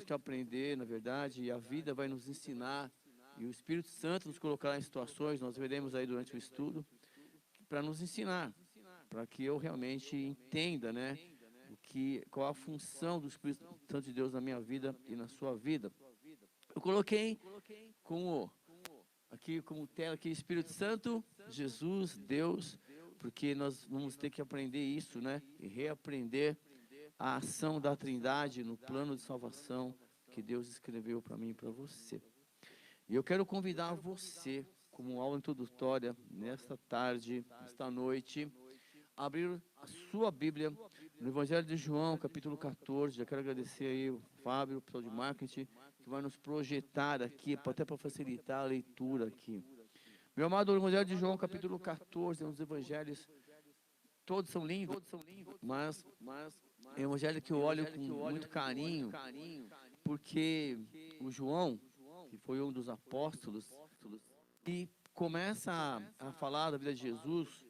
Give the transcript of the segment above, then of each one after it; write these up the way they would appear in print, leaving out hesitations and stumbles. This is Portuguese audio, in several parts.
temos que aprender, na verdade, e a vida vai nos ensinar, e o Espírito Santo nos colocará em situações, nós veremos aí durante o estudo, para nos ensinar, para que eu realmente entenda, né, qual a função do Espírito Santo de Deus na minha vida e na sua vida. Eu coloquei aqui como tela aqui Espírito Santo, Jesus, Deus, porque nós vamos ter que aprender isso, né, e reaprender a ação da Trindade no plano de salvação que Deus escreveu para mim e para você. E eu quero convidar você, como aula introdutória, nesta tarde, nesta noite, a abrir a sua Bíblia no Evangelho de João, capítulo 14. Já quero agradecer aí o Fábio, o pessoal de marketing, que vai nos projetar aqui, até para facilitar a leitura aqui. Meu amado, o Evangelho de João, capítulo 14, é um dos evangelhos, todos são lindos, mas é um evangelho que eu olho com muito carinho, porque o João, que foi um dos apóstolos, e começa a falar da vida de Jesus,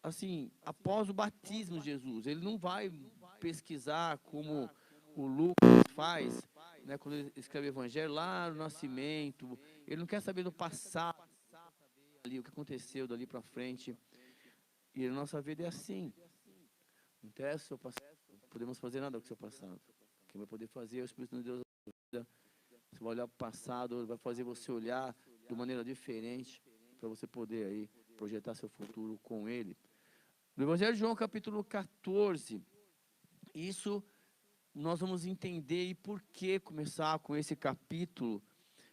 assim, após o batismo de Jesus. Ele não vai pesquisar como o Lucas faz, né, quando ele escreve o evangelho, lá no nascimento. Ele não quer saber do passado, ali, o que aconteceu dali para frente. E a nossa vida é assim. Não interessa o seu passado, não podemos fazer nada com o seu passado. Quem vai poder fazer é o Espírito de Deus. Você vai olhar para o passado, ele vai fazer você olhar de maneira diferente, para você poder aí projetar seu futuro com ele. No Evangelho de João, capítulo 14, isso nós vamos entender e por que começar com esse capítulo,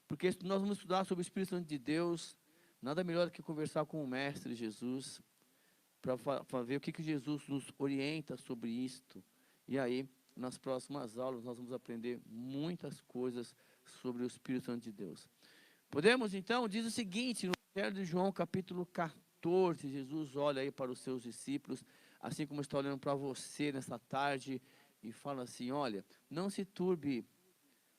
porque nós vamos estudar sobre o Espírito Santo de Deus, nada melhor do que conversar com o Mestre Jesus, para ver o que Jesus nos orienta sobre isto. E aí, nas próximas aulas, nós vamos aprender muitas coisas sobre o Espírito Santo de Deus. Podemos, então, diz o seguinte, no Evangelho de João, capítulo 14, Jesus olha aí para os seus discípulos, assim como está olhando para você nesta tarde, e fala assim, olha, não se turbe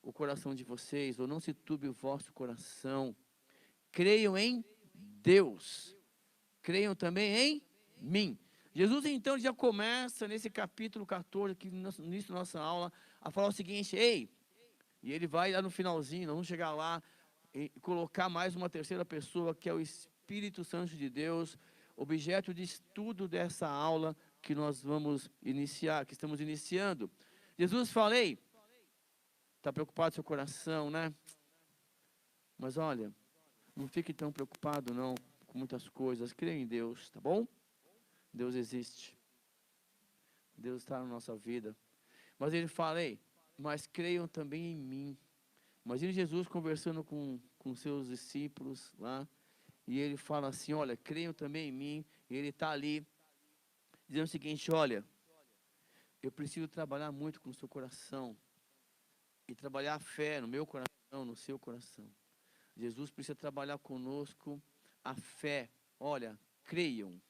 o coração de vocês, ou não se turbe o vosso coração, creiam em Deus, creiam também em mim. Jesus, então, já começa nesse capítulo 14, aqui no início da nossa aula, a falar o seguinte, ei, e ele vai lá no finalzinho, nós vamos chegar lá, e colocar mais uma terceira pessoa, que é o Espírito Santo de Deus, objeto de estudo dessa aula que nós vamos iniciar, que estamos iniciando. Jesus fala, ei, está preocupado seu coração, né? Mas olha, não fique tão preocupado não, com muitas coisas, creia em Deus, tá bom? Deus existe, Deus está na nossa vida, mas ele fala, ei, mas creiam também em mim. Imagine Jesus conversando com seus discípulos lá, e ele fala assim, olha, creiam também em mim, e ele está ali, dizendo o seguinte, olha, eu preciso trabalhar muito com o seu coração, e trabalhar a fé no meu coração, no seu coração. Jesus precisa trabalhar conosco a fé, olha, creiam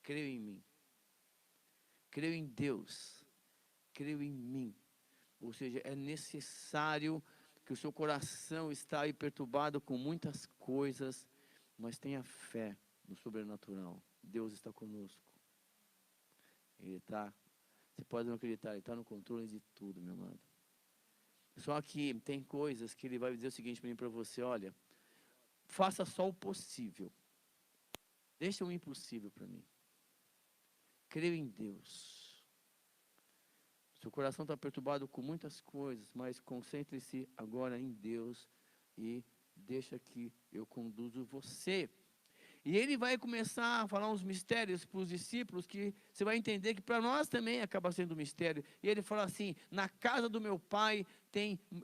em mim, creio em Deus, creio em mim, ou seja, é necessário que o seu coração está aí perturbado com muitas coisas, mas tenha fé no sobrenatural. Deus está conosco. Ele está, você pode não acreditar, Ele está no controle de tudo, meu amado. Só que tem coisas que Ele vai dizer o seguinte para mim, para você, olha, faça só o possível. Deixa o impossível para mim. Creio em Deus. Seu coração está perturbado com muitas coisas, mas concentre-se agora em Deus e deixa que eu conduzo você. E ele vai começar a falar uns mistérios para os discípulos que você vai entender que para nós também acaba sendo um mistério. E ele fala assim, na casa do meu pai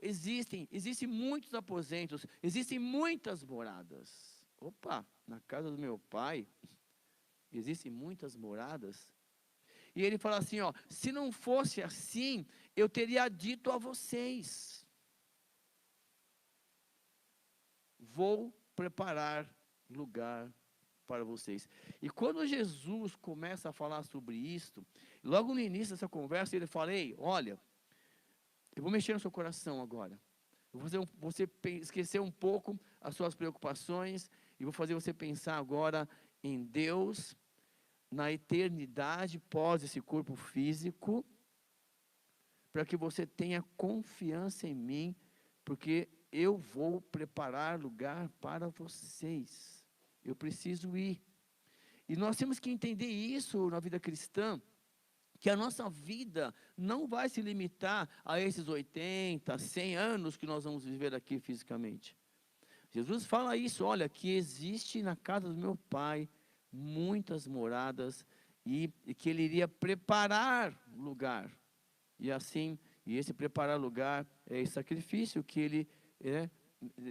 existem muitos aposentos, existem muitas moradas. Opa, na casa do meu pai existem muitas moradas? E ele fala assim, ó, se não fosse assim, eu teria dito a vocês, vou preparar lugar para vocês. E quando Jesus começa a falar sobre isto, logo no início dessa conversa, ele fala, ei, olha, eu vou mexer no seu coração agora. Eu vou fazer você esquecer um pouco as suas preocupações, e vou fazer você pensar agora em Deus, na eternidade pós esse corpo físico, para que você tenha confiança em mim, porque eu vou preparar lugar para vocês. Eu preciso ir. E nós temos que entender isso na vida cristã, que a nossa vida não vai se limitar a esses 80, 100 anos que nós vamos viver aqui fisicamente. Jesus fala isso, olha, que existe na casa do meu Pai muitas moradas e que Ele iria preparar lugar. E assim, e esse preparar lugar é esse sacrifício que Ele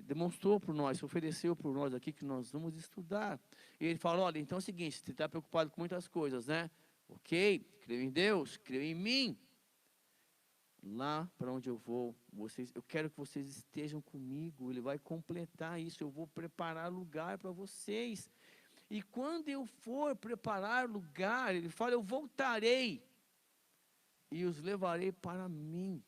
demonstrou por nós, ofereceu por nós aqui, que nós vamos estudar. E Ele fala, olha, então é o seguinte, você está preocupado com muitas coisas, né? Ok, creio em Deus, creio em mim. Lá para onde eu vou, eu quero que vocês estejam comigo. Ele vai completar isso. Eu vou preparar lugar para vocês. E quando eu for preparar lugar, ele fala, eu voltarei e os levarei para mim,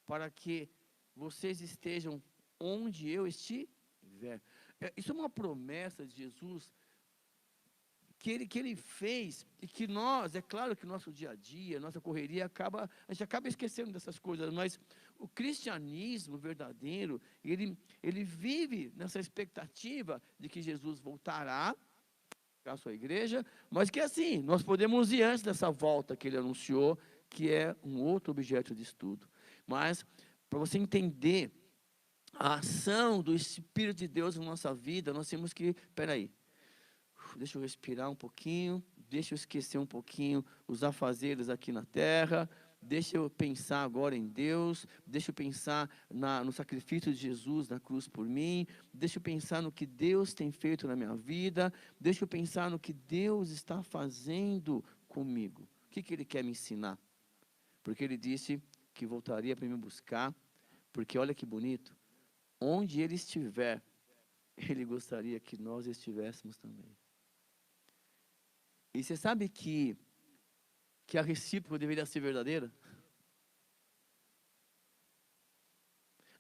para que vocês estejam onde eu estiver. Isso é uma promessa de Jesus que ele fez, e que nós, é claro que nosso dia a dia, nossa correria, a gente acaba esquecendo dessas coisas, mas o cristianismo verdadeiro, ele vive nessa expectativa de que Jesus voltará para a sua igreja, mas que assim, nós podemos ir antes dessa volta que ele anunciou, que é um outro objeto de estudo. Mas, para você entender a ação do Espírito de Deus na nossa vida, nós temos que, peraí, deixa eu respirar um pouquinho, deixa eu esquecer um pouquinho os afazeres aqui na terra, deixa eu pensar agora em Deus, deixa eu pensar no sacrifício de Jesus na cruz por mim, deixa eu pensar no que Deus tem feito na minha vida, deixa eu pensar no que Deus está fazendo comigo. O que Ele quer me ensinar? Porque Ele disse que voltaria para me buscar, porque olha que bonito, onde Ele estiver, Ele gostaria que nós estivéssemos também. E você sabe que a recíproca deveria ser verdadeira?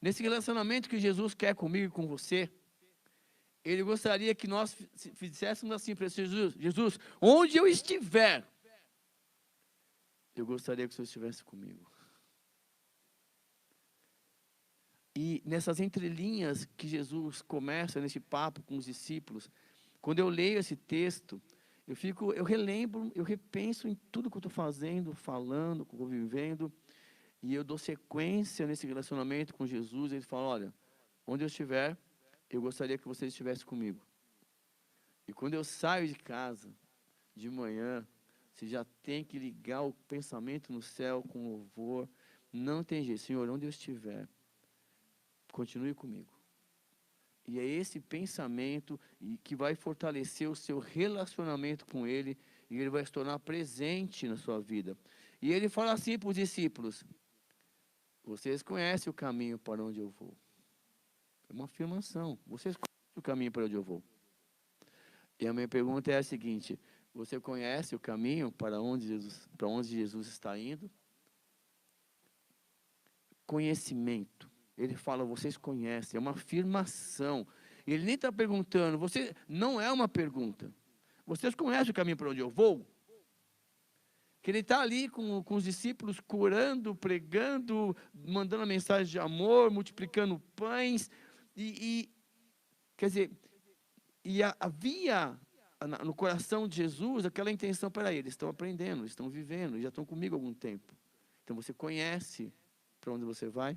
Nesse relacionamento que Jesus quer comigo e com você, Ele gostaria que nós fizéssemos assim para Jesus: Jesus, onde eu estiver, eu gostaria que o Senhor estivesse comigo. E nessas entrelinhas que Jesus começa nesse papo com os discípulos, quando eu leio esse texto, eu relembro, eu repenso em tudo que eu estou fazendo, falando, convivendo, e eu dou sequência nesse relacionamento com Jesus. Ele fala, olha, onde eu estiver, eu gostaria que você estivesse comigo. E quando eu saio de casa, de manhã, você já tem que ligar o pensamento no céu com louvor. Não tem jeito, Senhor, onde eu estiver, continue comigo. E é esse pensamento que vai fortalecer o seu relacionamento com Ele, e Ele vai se tornar presente na sua vida. E Ele fala assim para os discípulos: vocês conhecem o caminho para onde eu vou. É uma afirmação. Vocês conhecem o caminho para onde eu vou. E a minha pergunta é a seguinte: você conhece o caminho para onde Jesus está indo? Conhecimento. Ele fala, vocês conhecem, é uma afirmação. Ele nem está perguntando, você não é uma pergunta. Vocês conhecem o caminho para onde eu vou? Que ele está ali com os discípulos, curando, pregando, mandando a mensagem de amor, multiplicando pães. Quer dizer, havia no coração de Jesus aquela intenção, peraí, eles estão aprendendo, eles estão vivendo, já estão comigo há algum tempo. Então você conhece para onde você vai?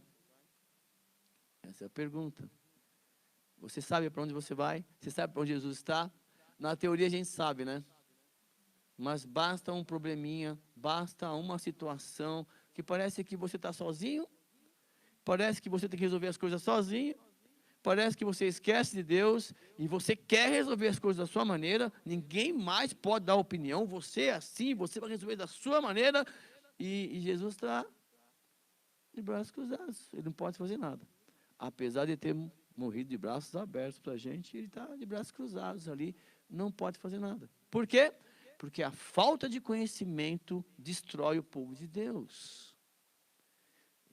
Essa é a pergunta. Você sabe para onde você vai? Você sabe para onde Jesus está? Na teoria a gente sabe, né? Mas basta um probleminha, basta uma situação que parece que você está sozinho, parece que você tem que resolver as coisas sozinho, parece que você esquece de Deus e você quer resolver as coisas da sua maneira, ninguém mais pode dar opinião, você é assim, você vai resolver da sua maneira, e Jesus está de braços cruzados, ele não pode fazer nada. Apesar de ter morrido de braços abertos para a gente, ele está de braços cruzados ali, não pode fazer nada. Por quê? Porque a falta de conhecimento destrói o povo de Deus.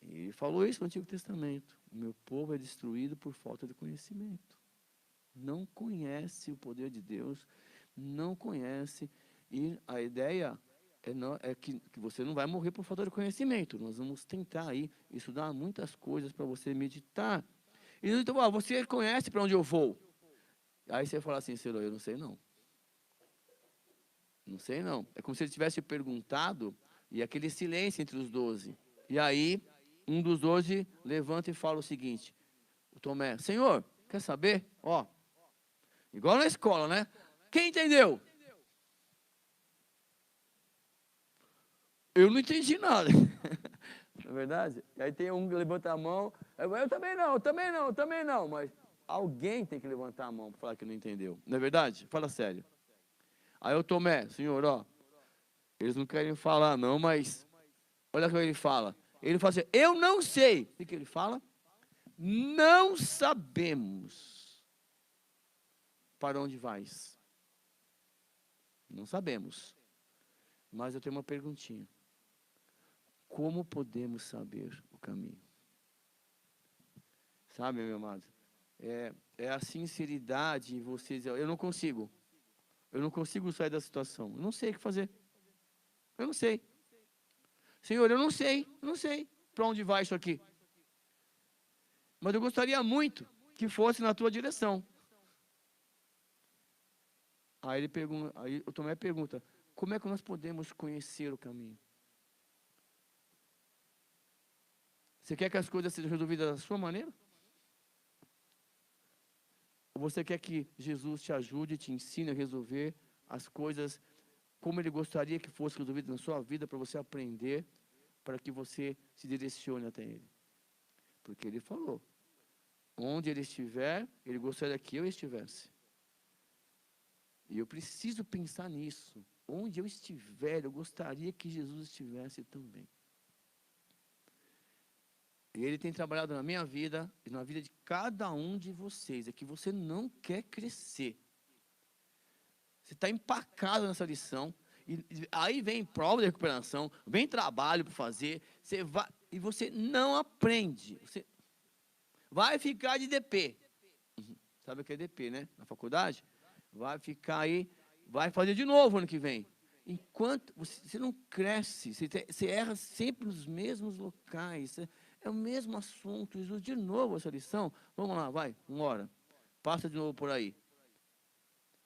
Ele falou isso no Antigo Testamento. O meu povo é destruído por falta de conhecimento. Não conhece o poder de Deus, não conhece. E a ideia é que você não vai morrer por falta de conhecimento. Nós vamos tentar aí estudar muitas coisas para você meditar. E então, você conhece para onde eu vou? Aí você fala assim, Senhor, eu não sei não. Não sei não. É como se ele tivesse perguntado e aquele silêncio entre os 12. E aí, um dos 12 levanta e fala o seguinte, o Tomé, Senhor, quer saber? Ó, igual na escola, né? Quem entendeu? Eu não entendi nada. Não é verdade? E aí tem um que levanta a mão, eu também não, eu também não, eu também não. Mas alguém tem que levantar a mão para falar que não entendeu. Não é verdade? Fala sério. Aí o Tomé, Senhor, ó, eles não querem falar não, mas olha o que ele fala. Ele fala assim, eu não sei. O que ele fala? Não sabemos para onde vais. Não sabemos. Mas eu tenho uma perguntinha. Como podemos saber o caminho? Sabe, meu amado? É a sinceridade em você dizer, eu não consigo. Eu não consigo sair da situação. Eu não sei o que fazer. Eu não sei. Senhor, eu não sei para onde vai isso aqui. Mas eu gostaria muito que fosse na tua direção. Aí o Tomé pergunta, como é que nós podemos conhecer o caminho? Você quer que as coisas sejam resolvidas da sua maneira? Ou você quer que Jesus te ajude, te ensine a resolver as coisas como Ele gostaria que fosse resolvido na sua vida, para você aprender, para que você se direcione até Ele? Porque Ele falou, onde Ele estiver, Ele gostaria que eu estivesse. E eu preciso pensar nisso. Onde eu estiver, eu gostaria que Jesus estivesse também. E Ele tem trabalhado na minha vida e na vida de cada um de vocês. É que você não quer crescer. Você está empacado nessa lição. E aí vem prova de recuperação, vem trabalho para fazer. Você vai, e você não aprende. Você vai ficar de DP. Sabe o que é DP, né? Na faculdade? Vai ficar aí, vai fazer de novo ano que vem. Enquanto você não cresce, você erra sempre nos mesmos locais. É o mesmo assunto. Jesus, de novo essa lição. Vamos lá, vai, uma hora. Passa de novo por aí.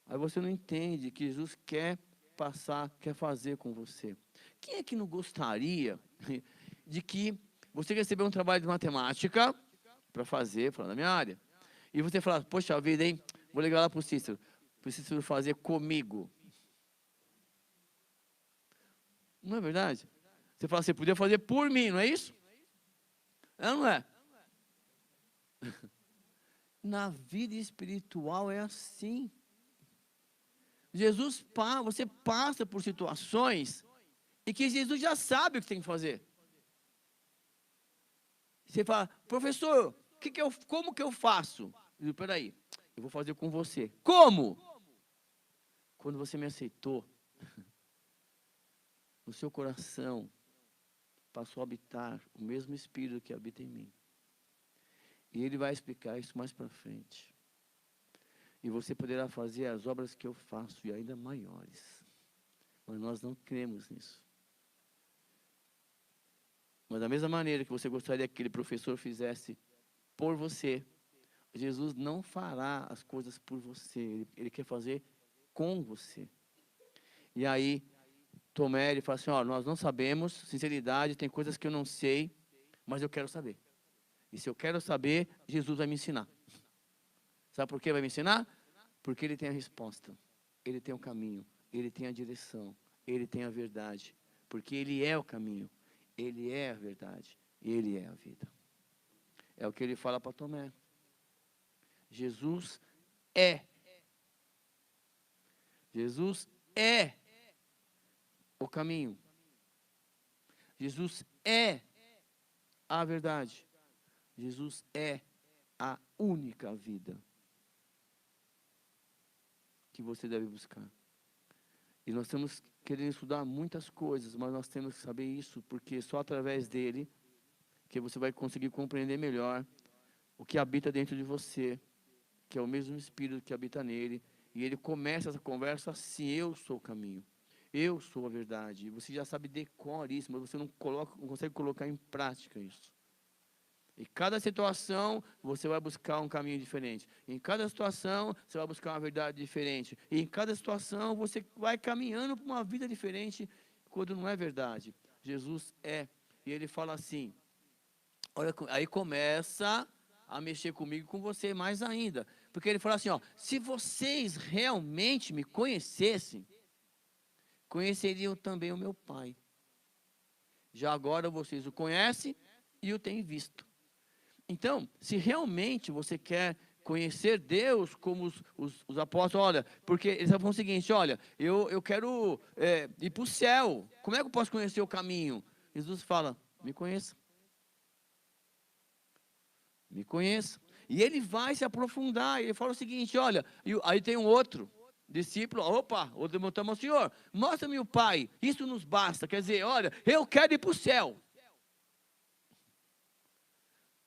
Aí você não entende que Jesus quer passar, quer fazer com você. Quem é que não gostaria de que você recebeu um trabalho de matemática para fazer, falando da minha área, e você fala, poxa vida, hein? Vou ligar lá para o Cícero. Preciso fazer comigo. Não é verdade? Você fala, você podia fazer por mim, não é isso? É ou não é? Na vida espiritual é assim. Você passa por situações e que Jesus já sabe o que tem que fazer. Você fala, professor, como que eu faço? Eu digo, peraí, eu vou fazer com você. Como? Quando você me aceitou, no seu coração passou a habitar o mesmo Espírito que habita em mim. E Ele vai explicar isso mais para frente. E você poderá fazer as obras que eu faço e ainda maiores. Mas nós não cremos nisso. Mas da mesma maneira que você gostaria que aquele professor fizesse por você, Jesus não fará as coisas por você. Ele quer fazer com você. E aí, Tomé, ele fala assim, ó, nós não sabemos, sinceridade, tem coisas que eu não sei, mas eu quero saber. E se eu quero saber, Jesus vai me ensinar. Sabe por que vai me ensinar? Porque Ele tem a resposta, Ele tem o caminho, Ele tem a direção, Ele tem a verdade. Porque Ele é o caminho, Ele é a verdade, Ele é a vida. É o que Ele fala para Tomé. Jesus é. Jesus é o caminho. Jesus é a verdade. Jesus é a única vida que você deve buscar. E nós estamos querendo estudar muitas coisas, mas nós temos que saber isso, porque só através dele que você vai conseguir compreender melhor o que habita dentro de você, que é o mesmo Espírito que habita nele. E ele começa essa conversa assim, eu sou o caminho, Eu sou a verdade. Você já sabe decor isso, mas você não consegue colocar em prática isso. Em cada situação, você vai buscar um caminho diferente. Em cada situação, você vai buscar uma verdade diferente. E em cada situação, você vai caminhando para uma vida diferente quando não é verdade. Jesus é. E ele fala assim, olha, aí começa a mexer comigo e com você mais ainda. Porque ele fala assim, ó, se vocês realmente me conhecessem, conheceriam também o meu Pai. Já agora vocês o conhecem e o têm visto. Então, se realmente você quer conhecer Deus como os apóstolos, olha, porque eles falam o seguinte, olha, eu quero ir para o céu, como é que eu posso conhecer o caminho? Jesus fala, me conheça. Me conheça. E ele vai se aprofundar, ele fala o seguinte, olha, aí tem um outro discípulo, opa, outro levantou a mão, Senhor, mostra-me o Pai, isso nos basta, quer dizer, olha, eu quero ir para o céu.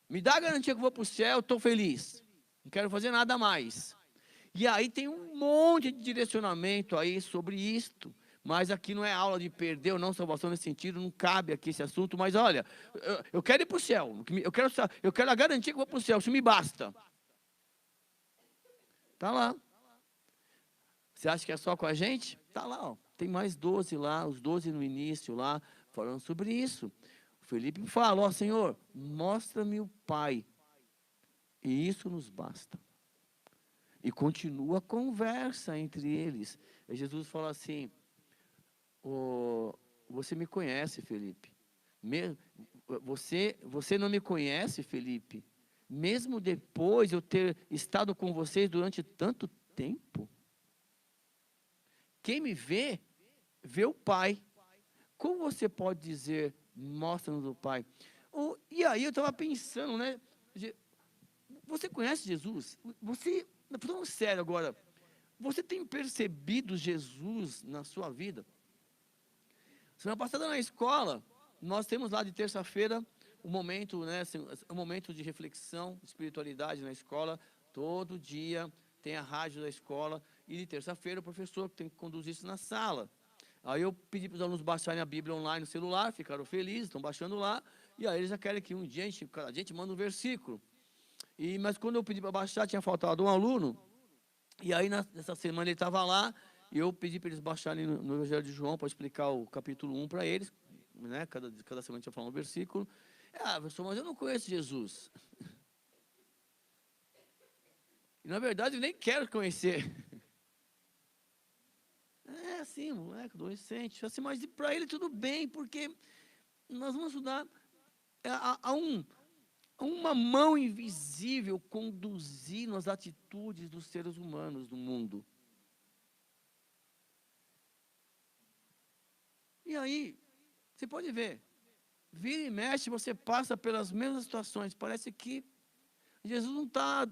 Me dá a garantia que eu vou para o céu, estou feliz. Não quero fazer nada mais. E aí tem um monte de direcionamento aí sobre isto. Mas aqui não é aula de perder ou não salvação nesse sentido, não cabe aqui esse assunto. Mas olha, eu quero ir para o céu. Eu quero a garantia que eu vou para o céu, isso me basta. Está lá. Você acha que é só com a gente? Está lá, ó. Tem mais 12 lá, os 12 no início lá, falando sobre isso. O Felipe fala, ó Senhor, mostra-me o Pai. E isso nos basta. E continua a conversa entre eles. E Jesus fala assim, você me conhece, Felipe. Você não me conhece, Felipe. Mesmo depois de eu ter estado com vocês durante tanto tempo. Quem me vê, vê o Pai. Como você pode dizer, mostra-nos o Pai? E aí eu estava pensando, né? Você conhece Jesus? Falando sério agora, você tem percebido Jesus na sua vida? Semana passada na escola, nós temos lá de terça-feira um momento, né, um momento de reflexão, espiritualidade na escola. Todo dia tem a rádio da escola e de terça-feira o professor tem que conduzir isso na sala. Aí eu pedi para os alunos baixarem a Bíblia online no celular, ficaram felizes, estão baixando lá. E aí eles já querem que um dia cada dia a gente manda um versículo. Mas quando eu pedi para baixar, tinha faltado um aluno. E aí nessa semana ele estava lá. E eu pedi para eles baixarem no Evangelho de João para explicar o capítulo 1 para eles. Né? Cada semana a gente ia falar um versículo. Professor, mas eu não conheço Jesus. E na verdade eu nem quero conhecer. Assim, moleque, adolescente. Assim, mas para ele tudo bem, porque nós vamos estudar uma mão invisível conduzindo as atitudes dos seres humanos no mundo. E aí, você pode ver, vira e mexe, você passa pelas mesmas situações. Parece que Jesus não está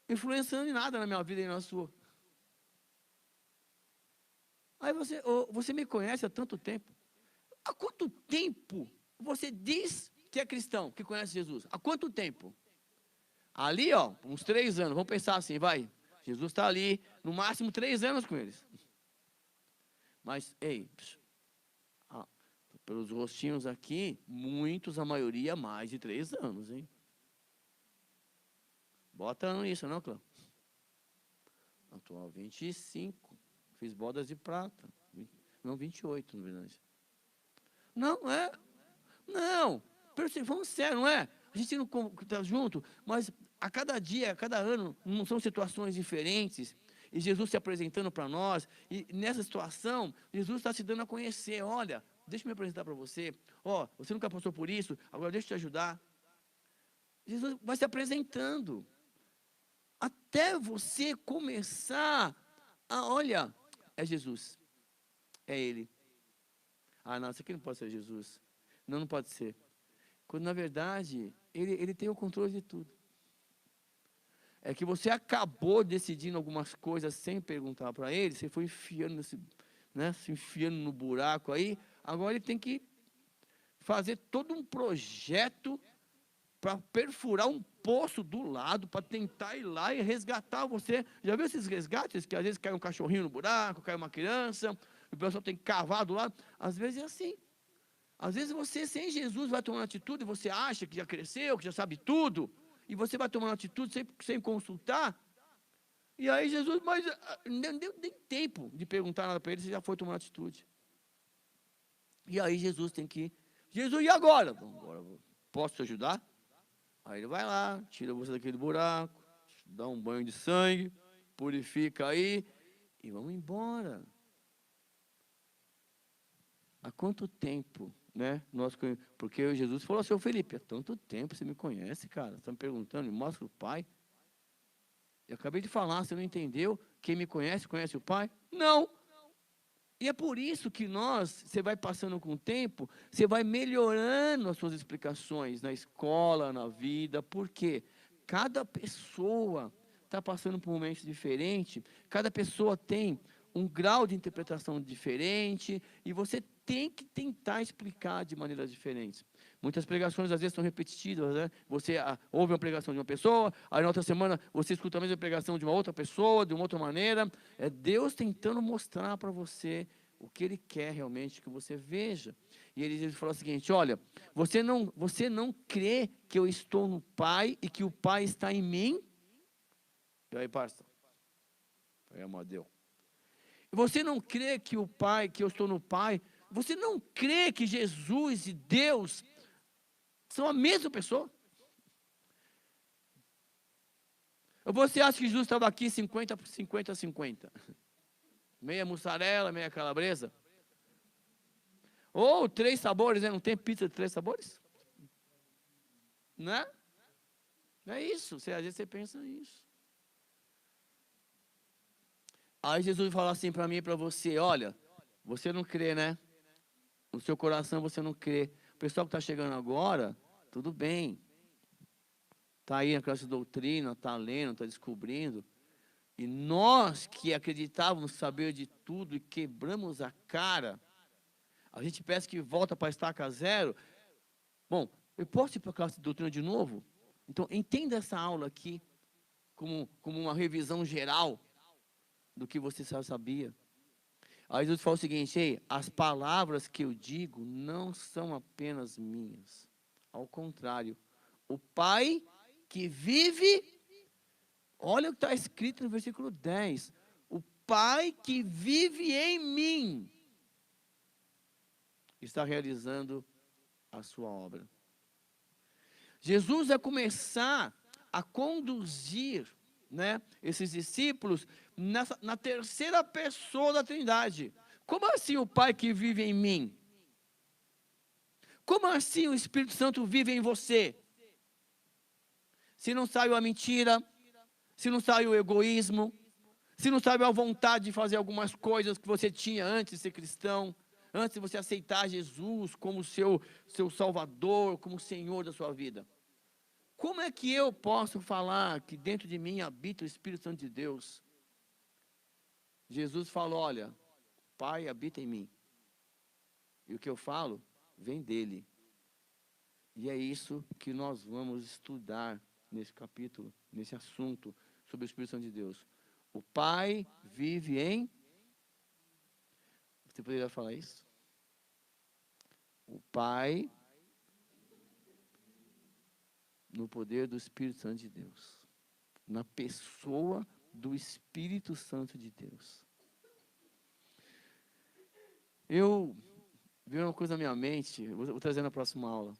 influenciando em nada na minha vida e na sua. Aí você me conhece há tanto tempo. Há quanto tempo você diz que é cristão, que conhece Jesus? Há quanto tempo? Ali, ó, uns 3 anos. Vamos pensar assim, vai. Jesus está ali, no máximo 3 anos com eles. Mas, ei, pelos rostinhos aqui, muitos, a maioria, mais de 3 anos, hein? Bota ano isso, não, Clã? Atual 25. Fiz bodas de prata. Não, 28, na verdade. Não, Não. Vamos sério, não é? A gente não está junto, mas a cada dia, a cada ano, não são situações diferentes. E Jesus se apresentando para nós. E nessa situação, Jesus está se dando a conhecer. Olha, deixa eu me apresentar para você. Você nunca passou por isso, agora deixa eu te ajudar. Jesus vai se apresentando. Até você começar olha, é Jesus. É Ele. Não, isso aqui não pode ser Jesus. Não pode ser. Quando, na verdade, ele tem o controle de tudo. É que você acabou decidindo algumas coisas sem perguntar para ele, você foi enfiando se enfiando no buraco aí, agora ele tem que fazer todo um projeto para perfurar um poço do lado, para tentar ir lá e resgatar você. Já viu esses resgates, que às vezes cai um cachorrinho no buraco, cai uma criança, o pessoal tem que cavar do lado. Às vezes é assim. Às vezes você, sem Jesus, vai tomando atitude, você acha que já cresceu, que já sabe tudo, e você vai tomando atitude sem consultar, e aí Jesus, mas não deu nem tempo de perguntar nada para ele, você já foi tomando atitude. E aí Jesus tem que, Jesus, e agora? Bom, agora posso te ajudar? Aí ele vai lá, tira você daquele buraco, dá um banho de sangue, purifica aí, e vamos embora. Há quanto tempo, né? Porque Jesus falou assim, Felipe, há tanto tempo você me conhece, cara. Você está me perguntando, me mostra o Pai. Eu acabei de falar, você não entendeu? Quem me conhece, conhece o Pai? Não. E é por isso que você vai passando com o tempo, você vai melhorando as suas explicações na escola, na vida. Por quê? Cada pessoa está passando por um momento diferente, cada pessoa tem um grau de interpretação diferente, e você tem que tentar explicar de maneiras diferentes. Muitas pregações às vezes são repetitivas, né? Você ouve uma pregação de uma pessoa, aí na outra semana você escuta a mesma pregação de uma outra pessoa, de uma outra maneira. É Deus tentando mostrar para você o que Ele quer realmente que você veja. E ele falou o seguinte, olha, você não crê que eu estou no Pai e que o Pai está em mim? E aí, parça? Aí, Amadeu. Você não crê que o Pai, que eu estou no Pai? Você não crê que Jesus e Deus são a mesma pessoa? Ou você acha que Jesus estava aqui 50-50? Meia mussarela, meia calabresa? Ou 3 sabores, né? Não tem pizza de 3 sabores? Né? Não é isso. Às vezes você pensa nisso. Aí Jesus fala assim para mim e para você, olha, você não crê, né? No seu coração você não crê. O pessoal que está chegando agora, tudo bem. Está aí na classe de doutrina, está lendo, está descobrindo. E nós que acreditávamos saber de tudo e quebramos a cara, a gente peça que volta para a estaca zero. Bom, eu posso ir para a classe de doutrina de novo? Então, entenda essa aula aqui como uma revisão geral do que você já sabia. Aí Jesus fala o seguinte, ei, as palavras que eu digo não são apenas minhas. Ao contrário, o Pai que vive, olha o que está escrito no versículo 10. O Pai que vive em mim está realizando a sua obra. Jesus vai começar a conduzir, né, esses discípulos na terceira pessoa da Trindade. Como assim o Pai que vive em mim? Como assim o Espírito Santo vive em você? Se não saiu a mentira, se não saiu o egoísmo, se não saiu a vontade de fazer algumas coisas que você tinha antes de ser cristão, antes de você aceitar Jesus como seu Salvador, como Senhor da sua vida. Como é que eu posso falar que dentro de mim habita o Espírito Santo de Deus? Jesus falou, olha, Pai habita em mim. E o que eu falo, vem dele. E é isso que nós vamos estudar nesse capítulo, nesse assunto sobre o Espírito Santo de Deus. O Pai vive em... Você poderia falar isso? O Pai no poder do Espírito Santo de Deus. Na pessoa do Espírito Santo de Deus. Eu vi uma coisa na minha mente, vou trazer na próxima aula.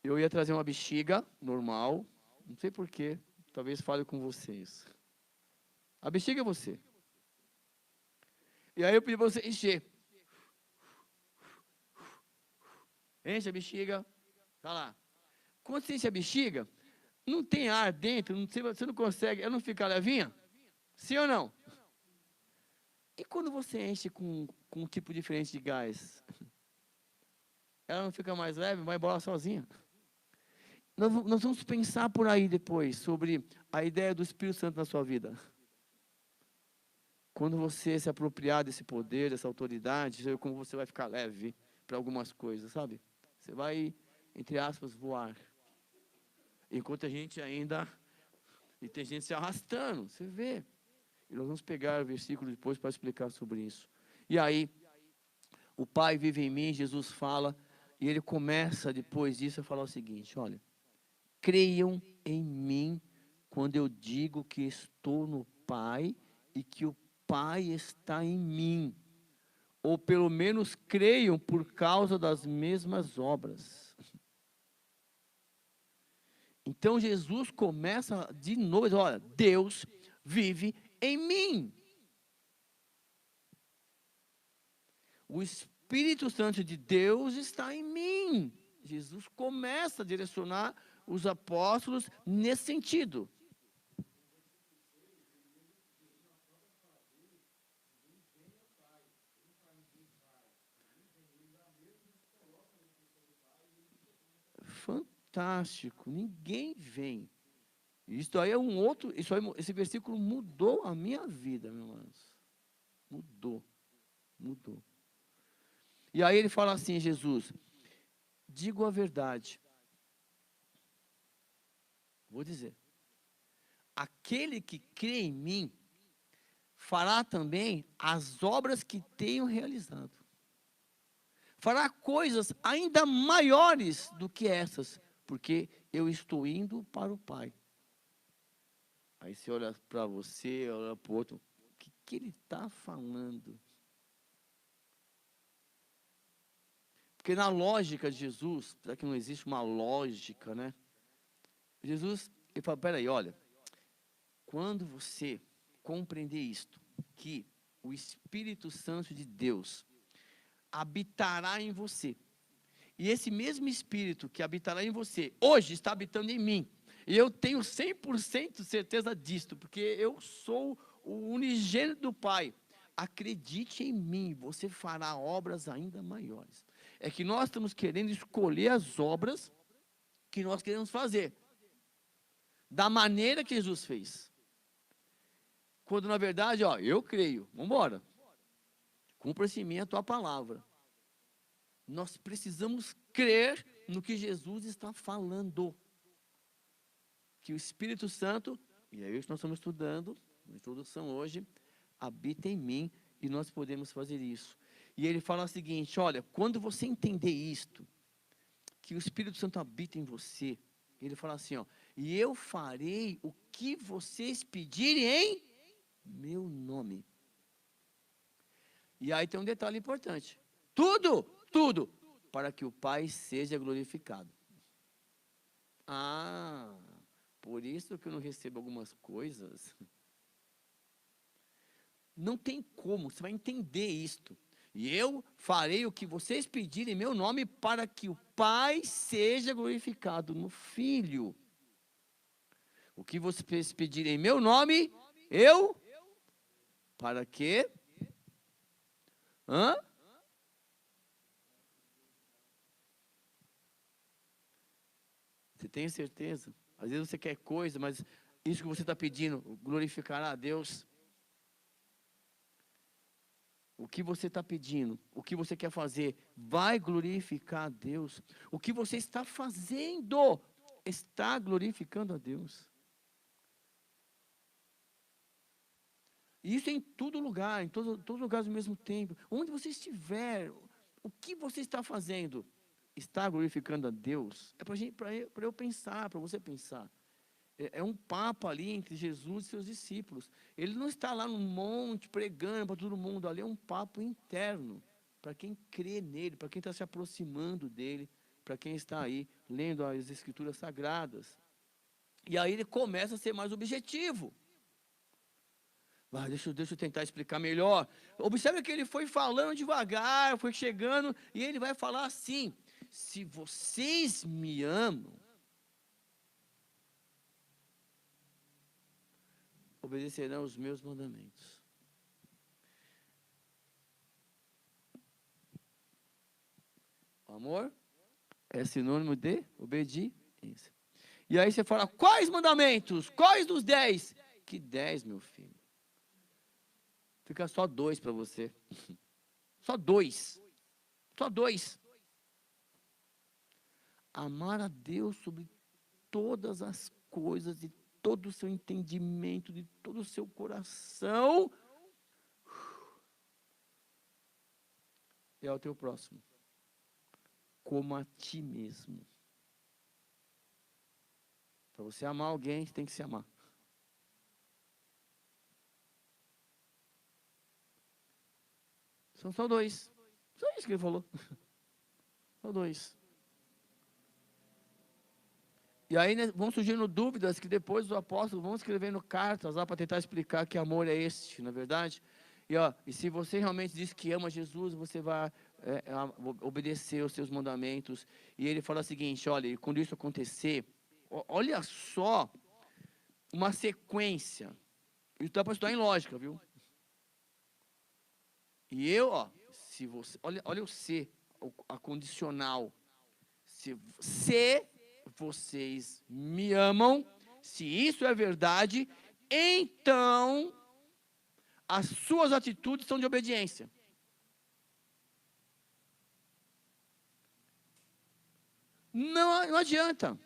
Eu ia trazer uma bexiga normal, não sei porquê, talvez fale com vocês. A bexiga é você. E aí eu pedi para você encher. Enche a bexiga, tá lá. Quando você enche a bexiga, não tem ar dentro, você não consegue, ela não fica levinha? Sim ou não? E quando você enche com um tipo diferente de gás? Ela não fica mais leve, vai embora sozinha. Nós vamos pensar por aí depois sobre a ideia do Espírito Santo na sua vida. Quando você se apropriar desse poder, dessa autoridade, como você vai ficar leve para algumas coisas, sabe? Você vai, entre aspas, voar. Enquanto a gente ainda... E tem gente se arrastando, você vê. E nós vamos pegar o versículo depois para explicar sobre isso. E aí, o Pai vive em mim, Jesus fala, e ele começa depois disso a falar o seguinte: olha, creiam em mim quando eu digo que estou no Pai e que o Pai está em mim. Ou pelo menos creiam por causa das mesmas obras. Então Jesus começa de novo, olha, Deus vive em mim. O Espírito Santo de Deus está em mim. Jesus começa a direcionar os apóstolos nesse sentido. Fantástico, ninguém vem. Isso aí é um outro, esse versículo mudou a minha vida, meus irmãos. Mudou. E aí ele fala assim, Jesus, digo a verdade. Vou dizer. Aquele que crê em mim, fará também as obras que tenho realizado. Fará coisas ainda maiores do que essas, porque eu estou indo para o Pai. Aí você olha para você, olha para o outro, o que ele está falando? Porque na lógica de Jesus, será que não existe uma lógica, né? Jesus, ele fala, peraí, olha, quando você compreender isto, que o Espírito Santo de Deus habitará em você, e esse mesmo Espírito que habitará em você, hoje está habitando em mim, e eu tenho 100% certeza disto, porque eu sou o unigênito do Pai. Acredite em mim, você fará obras ainda maiores. É que nós estamos querendo escolher as obras que nós queremos fazer, da maneira que Jesus fez. Quando na verdade, ó, eu creio, vamos embora. Cumpra-se em mim a tua palavra. Nós precisamos crer no que Jesus está falando. Que o Espírito Santo, e é isso que nós estamos estudando, na introdução hoje, habita em mim e nós podemos fazer isso. E ele fala o seguinte, olha, quando você entender isto, que o Espírito Santo habita em você, ele fala assim, ó, e eu farei o que vocês pedirem em meu nome. E aí tem um detalhe importante. Tudo, para que o Pai seja glorificado. Ah, por isso que eu não recebo algumas coisas. Não tem como, você vai entender isto. E eu farei o que vocês pedirem em meu nome para que o Pai seja glorificado no Filho. O que vocês pedirem em meu nome, eu, para que? Hã? Você tem certeza? Às vezes você quer coisa, mas isso que você está pedindo glorificará a Deus. O que você está pedindo, o que você quer fazer, vai glorificar a Deus. O que você está fazendo está glorificando a Deus. E isso é em todo lugar, em todos os lugares ao mesmo tempo. Onde você estiver, o que você está fazendo está glorificando a Deus. É para eu pensar, para você pensar. É um papo ali entre Jesus e seus discípulos. Ele não está lá no monte pregando para todo mundo. Ali é um papo interno. Para quem crê nele, para quem está se aproximando dele, para quem está aí lendo as Escrituras Sagradas. E aí ele começa a ser mais objetivo. Deixa eu tentar explicar melhor. Observe que ele foi falando devagar, foi chegando, e ele vai falar assim: se vocês me amam, obedecerão os meus mandamentos. O amor é sinônimo de obediência. E aí você fala, quais mandamentos? Quais dos 10? Que 10, meu filho? Fica só 2 para você. Só 2. Só 2. Amar a Deus sobre todas as coisas, de todo o seu entendimento, de todo o seu coração. e ao teu próximo como a ti mesmo. Para você amar alguém, você tem que se amar. São só dois. Só isso que ele falou. Só dois. E aí né, vão surgindo dúvidas que depois os apóstolos vão escrevendo cartas lá para tentar explicar que amor é este, na é verdade. E se você realmente diz que ama Jesus, você vai obedecer os seus mandamentos. E ele fala o seguinte, olha, e quando isso acontecer, olha só uma sequência. Isso dá para estudar em lógica, viu? E se você, olha o se, a condicional. Se vocês me amam, se isso é verdade, então as suas atitudes são de obediência. Não adianta.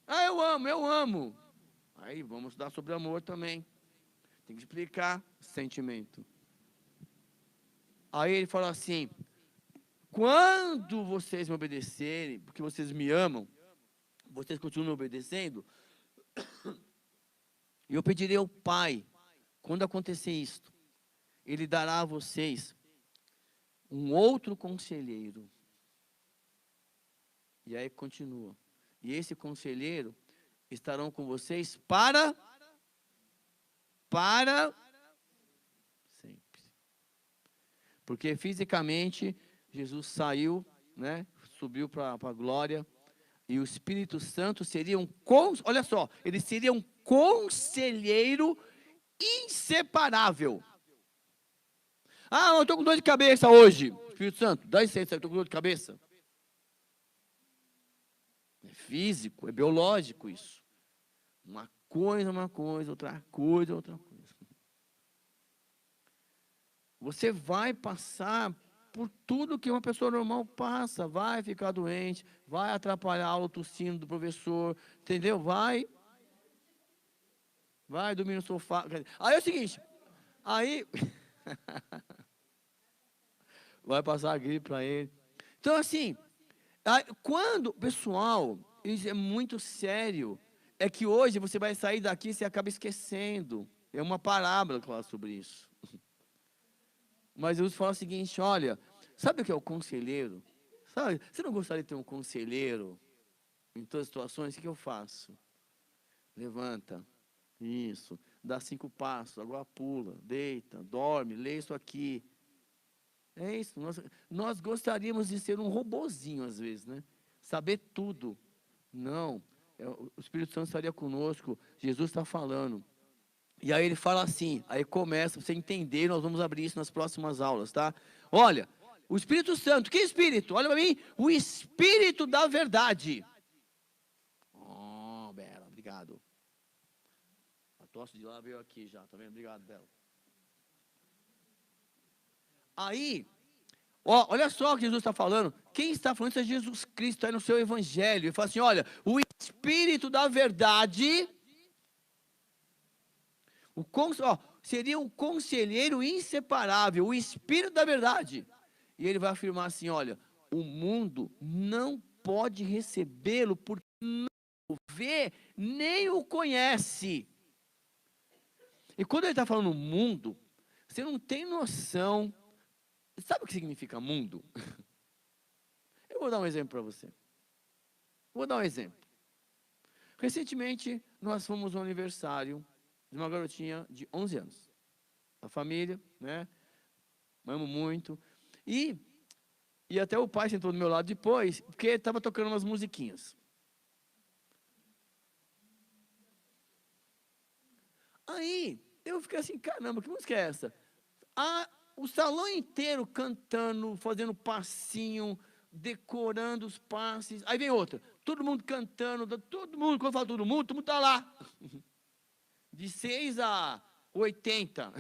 Eu amo. Aí vamos estudar sobre amor também. Tem que explicar sentimento. Aí ele fala assim, quando vocês me obedecerem, porque vocês me amam, vocês continuam me obedecendo, e eu pedirei ao Pai, quando acontecer isto, Ele dará a vocês um outro conselheiro. E aí continua. E esse conselheiro estarão com vocês para sempre. Porque fisicamente Jesus saiu, né? Subiu para a glória. E o Espírito Santo seria olha só, ele seria um conselheiro inseparável. Eu estou com dor de cabeça hoje. Espírito Santo, dá licença, eu estou com dor de cabeça. É físico, é biológico isso. Uma coisa, outra coisa. Você vai passar por tudo que uma pessoa normal passa, vai ficar doente, vai atrapalhar o tossindo do professor, entendeu? Vai dormir no sofá. Aí é o seguinte, vai passar a gripe para ele. Então assim, quando, pessoal, isso é muito sério, é que hoje você vai sair daqui e você acaba esquecendo. É uma parábola que fala sobre isso. Mas Jesus fala o seguinte, olha, sabe o que é o conselheiro? Sabe? Você não gostaria de ter um conselheiro em todas as situações? O que eu faço? Levanta, isso, dá 5 passos, agora pula, deita, dorme, lê isso aqui. É isso, nós gostaríamos de ser um robozinho às vezes, né? Saber tudo. Não, o Espírito Santo estaria conosco, Jesus está falando. E aí ele fala assim, aí começa, você entender, nós vamos abrir isso nas próximas aulas, tá? Olha, o Espírito Santo, que Espírito? Olha para mim, o Espírito da verdade. Bela, obrigado. A tosse de lá veio aqui já, tá vendo? Obrigado, Bela. Aí, olha só o que Jesus está falando. Quem está falando isso é Jesus Cristo, aí no seu evangelho. Ele fala assim, olha, o Espírito da verdade... seria um conselheiro inseparável, o Espírito da verdade. E ele vai afirmar assim, olha, o mundo não pode recebê-lo porque não o vê, nem o conhece. E quando ele está falando mundo, você não tem noção. Sabe o que significa mundo? Eu vou dar um exemplo para você. Vou dar um exemplo. Recentemente, nós fomos ao aniversário de uma garotinha de 11 anos. A família, né? Amo muito. E até o pai sentou do meu lado depois, porque estava tocando umas musiquinhas. Aí, eu fiquei assim, caramba, que música é essa? O salão inteiro cantando, fazendo passinho, decorando os passes. Aí vem outra, todo mundo cantando, todo mundo, quando eu falo todo mundo está lá. De 6 a 80.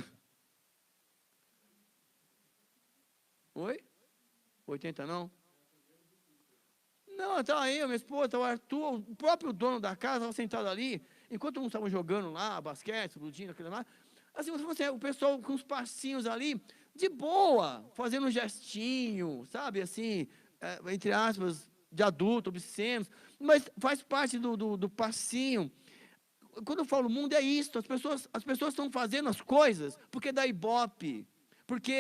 Oi? 80 não? Não, estava aí, a minha esposa, o Arthur, o próprio dono da casa estava sentado ali, enquanto uns estavam jogando lá, basquete, explodindo, aquilo lá. Assim, o pessoal com os passinhos ali, de boa, fazendo um gestinho, sabe, assim, entre aspas, de adulto, obscenos, mas faz parte do passinho. Quando eu falo mundo, é isso, as pessoas estão fazendo as coisas porque dá ibope, porque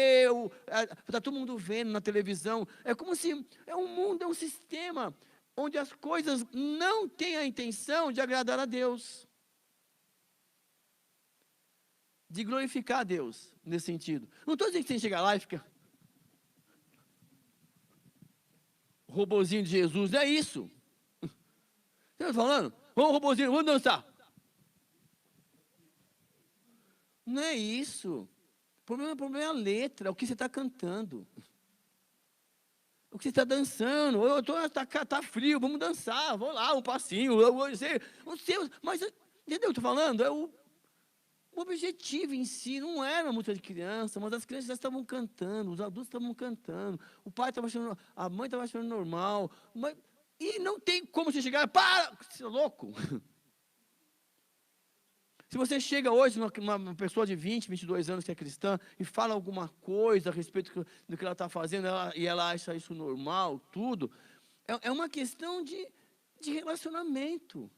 está todo mundo vendo na televisão, é como se, é um mundo, é um sistema, onde as coisas não têm a intenção de agradar a Deus, de glorificar a Deus, nesse sentido. Não estou dizendo que você tem que chegar lá e ficar robozinho de Jesus, não é isso. Você está falando? Vamos, robozinho, vamos dançar. Não é isso. O problema é a letra, o que você está cantando. O que você está dançando. Tá frio, vamos dançar, vou lá, um passinho. Mas, entendeu o que eu estou falando? O objetivo em si não era música de criança, mas as crianças já estavam cantando, os adultos estavam cantando, o pai estava achando, a mãe estava achando normal. E não tem como você chegar, para, você é louco. Se você chega hoje, uma pessoa de 20, 22 anos que é cristã, e fala alguma coisa a respeito do que ela está fazendo, e ela acha isso normal, tudo, é uma questão de relacionamento.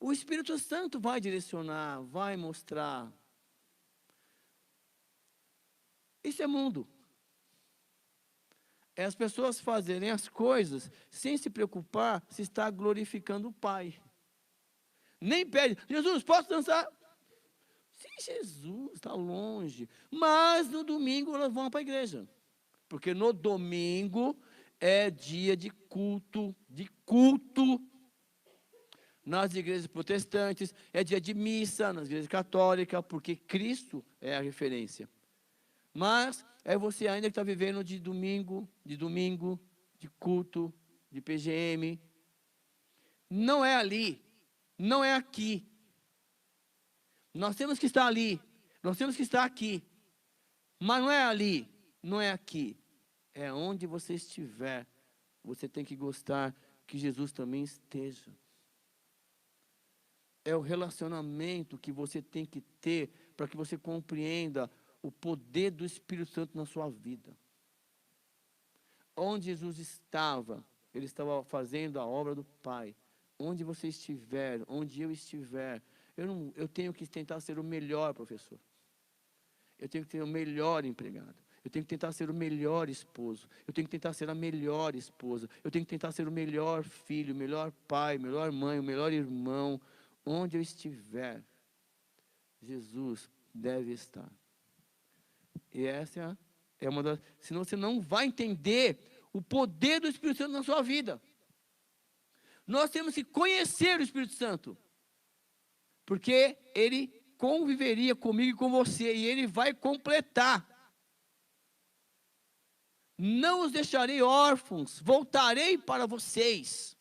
O Espírito Santo vai direcionar, vai mostrar. Isso é mundo. É as pessoas fazerem as coisas sem se preocupar se está glorificando o Pai. Nem pede, Jesus, posso dançar? Sim, Jesus, está longe. Mas no domingo elas vão para a igreja. Porque no domingo é dia de culto, nas igrejas protestantes, é dia de missa, nas igrejas católicas, porque Cristo é a referência. Mas é você ainda que está vivendo de domingo, de culto, de PGM. Não é ali, não é aqui. Nós temos que estar ali, nós temos que estar aqui. Mas não é ali, não é aqui. É onde você estiver, você tem que gostar que Jesus também esteja. É o relacionamento que você tem que ter para que você compreenda o poder do Espírito Santo na sua vida. Onde Jesus estava, Ele estava fazendo a obra do Pai. Onde você estiver, onde eu estiver, eu tenho que tentar ser o melhor professor. Eu tenho que ter o melhor empregado. Eu tenho que tentar ser o melhor esposo. Eu tenho que tentar ser a melhor esposa. Eu tenho que tentar ser o melhor filho, o melhor pai, melhor mãe, o melhor irmão. Onde eu estiver, Jesus deve estar. E essa é uma das... Senão você não vai entender o poder do Espírito Santo na sua vida. Nós temos que conhecer o Espírito Santo. Porque ele conviveria comigo e com você. E ele vai completar. Não os deixarei órfãos. Voltarei para vocês.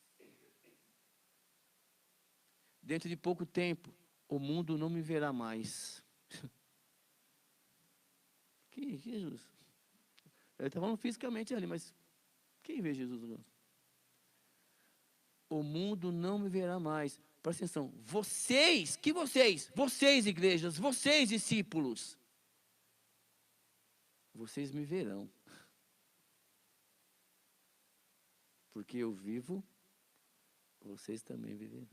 Dentro de pouco tempo, o mundo não me verá mais. Que Jesus? Ele está falando fisicamente ali, mas quem vê Jesus agora? O mundo não me verá mais. Presta atenção. Vocês, vocês igrejas, vocês discípulos, vocês me verão. Porque eu vivo, vocês também viverão.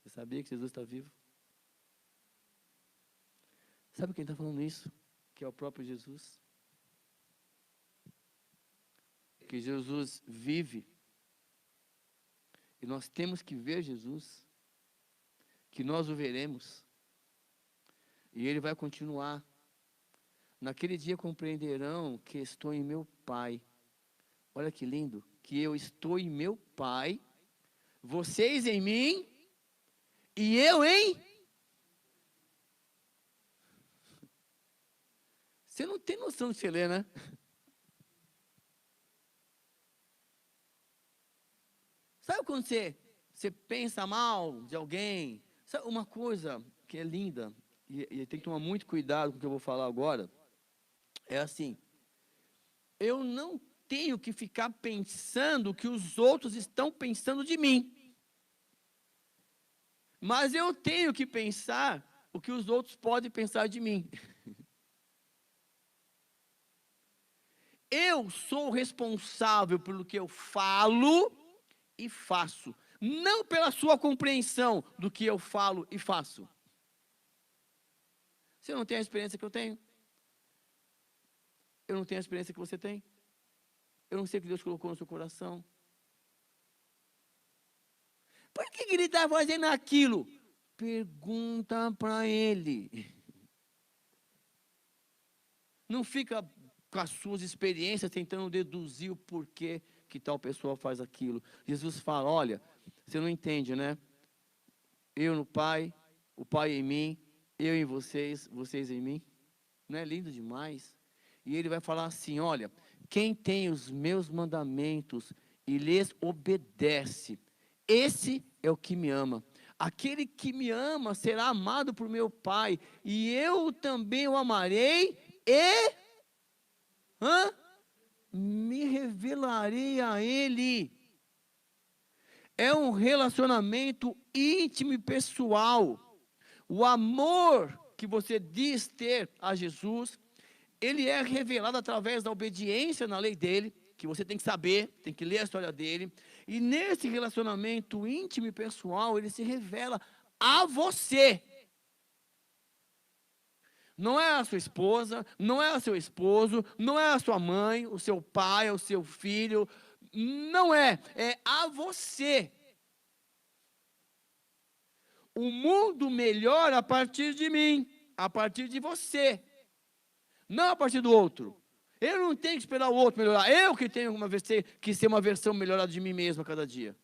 Você sabia que Jesus está vivo? Sabe quem está falando isso? Que é o próprio Jesus. Que Jesus vive. E nós temos que ver Jesus. Que nós o veremos. E ele vai continuar. Naquele dia compreenderão que estou em meu Pai. Olha que lindo. Que eu estou em meu Pai. Vocês em mim. E eu em... Você não tem noção de você ler, né? Sabe quando você pensa mal de alguém? Sabe uma coisa que é linda, e tem que tomar muito cuidado com o que eu vou falar agora, é assim, eu não tenho que ficar pensando o que os outros estão pensando de mim. Mas eu tenho que pensar o que os outros podem pensar de mim. Eu sou responsável pelo que eu falo e faço, não pela sua compreensão do que eu falo e faço. Você não tem a experiência que eu tenho? Eu não tenho a experiência que você tem? Eu não sei o que Deus colocou no seu coração. Por que ele está fazendo aquilo? Pergunta para ele. Não fica com as suas experiências tentando deduzir o porquê que tal pessoa faz aquilo. Jesus fala, olha, você não entende, né? Eu no Pai, o Pai em mim, eu em vocês, vocês em mim. Não é lindo demais? E ele vai falar assim, olha, quem tem os meus mandamentos e lhes obedece, esse é o que me ama. Aquele que me ama será amado por meu Pai, e eu também o amarei e me revelarei a ele. É um relacionamento íntimo e pessoal. O amor que você diz ter a Jesus, ele é revelado através da obediência na lei dele, que você tem que saber, tem que ler a história dele. E nesse relacionamento íntimo e pessoal, ele se revela a você. Não é a sua esposa, não é o seu esposo, não é a sua mãe, o seu pai, o seu filho. Não é, é a você. O mundo melhora a partir de mim, a partir de você. Não a partir do outro. Eu não tenho que esperar o outro melhorar. Eu que tenho que ser uma versão melhorada de mim mesmo a cada dia.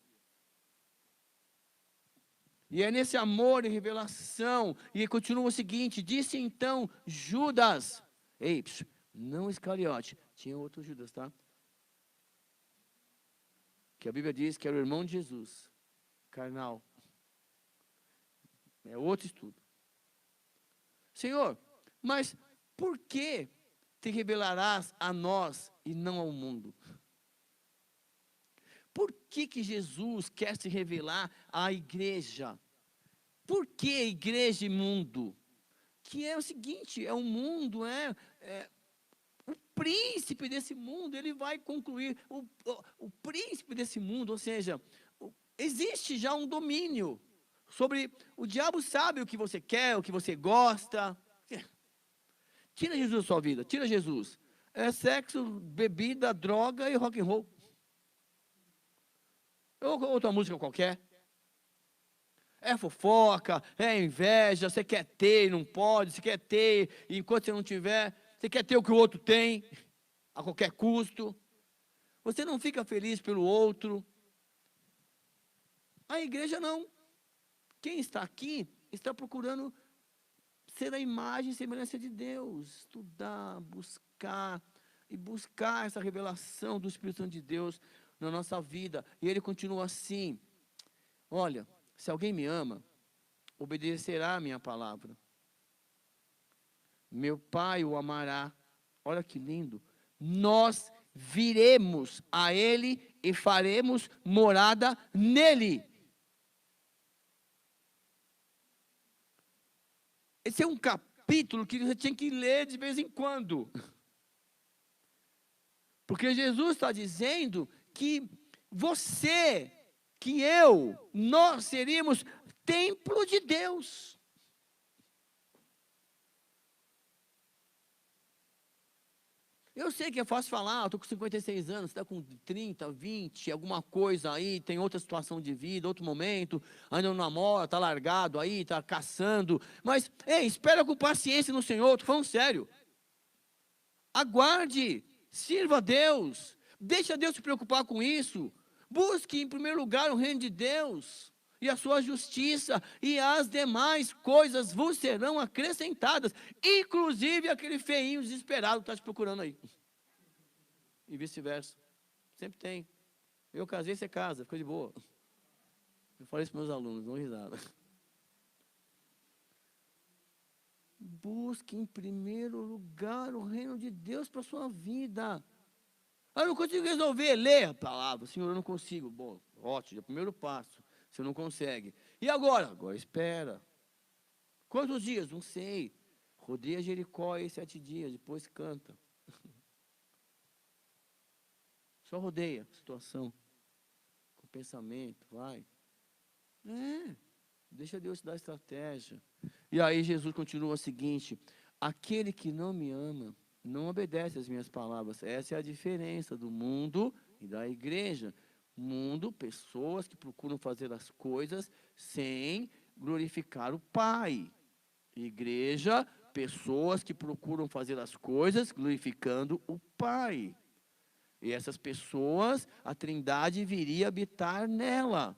E é nesse amor e revelação. E continua o seguinte, disse então Judas. Ei, não Iscariote. Tinha outro Judas, tá? Que a Bíblia diz que era o irmão de Jesus. Carnal. É outro estudo. Senhor, mas por que te revelarás a nós e não ao mundo? Por que Jesus quer se revelar à igreja? Por que igreja e mundo? Que é o seguinte, é um mundo, o príncipe desse mundo, ele vai concluir, o príncipe desse mundo, ou seja, existe já um domínio sobre, o diabo sabe o que você quer, o que você gosta. Tira Jesus da sua vida, tira Jesus. É sexo, bebida, droga e rock and roll. Ou outra música qualquer. É fofoca, é inveja, você quer ter e não pode, você quer ter, e enquanto você não tiver, você quer ter o que o outro tem, a qualquer custo. Você não fica feliz pelo outro. A igreja não. Quem está aqui está procurando ser a imagem e semelhança de Deus, estudar, buscar, e buscar essa revelação do Espírito Santo de Deus na nossa vida. E ele continua assim, olha, se alguém me ama, obedecerá a minha palavra. Meu Pai o amará. Olha que lindo. Nós viremos a ele e faremos morada nele. Esse é um capítulo que você tinha que ler de vez em quando. Porque Jesus está dizendo que você, que eu, nós seríamos templo de Deus. Eu sei que é fácil falar, estou com 56 anos, você está com 30, 20, alguma coisa aí, tem outra situação de vida, outro momento, ainda não namora, está largado aí, está caçando. Mas, ei, espera com paciência no Senhor, estou falando sério. Aguarde, sirva a Deus, deixa Deus se preocupar com isso. Busque em primeiro lugar o reino de Deus e a sua justiça, e as demais coisas vos serão acrescentadas, inclusive aquele feinho desesperado que está te procurando aí. E vice-versa. Sempre tem. Eu casei, você casa, fica de boa. Eu falei isso para meus alunos, dão risada. Busque em primeiro lugar o reino de Deus para a sua vida. Eu não consigo resolver, ler a palavra. Senhor, eu não consigo. Bom, ótimo, é o primeiro passo. Você não consegue. E agora? Agora espera. Quantos dias? Não sei. Rodeia Jericó aí 7 dias, depois canta. Só rodeia a situação. Com pensamento, vai. Deixa Deus te dar estratégia. E aí Jesus continua o seguinte: aquele que não me ama, não obedece às minhas palavras. Essa é a diferença do mundo e da igreja. Mundo, pessoas que procuram fazer as coisas sem glorificar o Pai. Igreja, pessoas que procuram fazer as coisas glorificando o Pai. E essas pessoas, a Trindade viria habitar nela.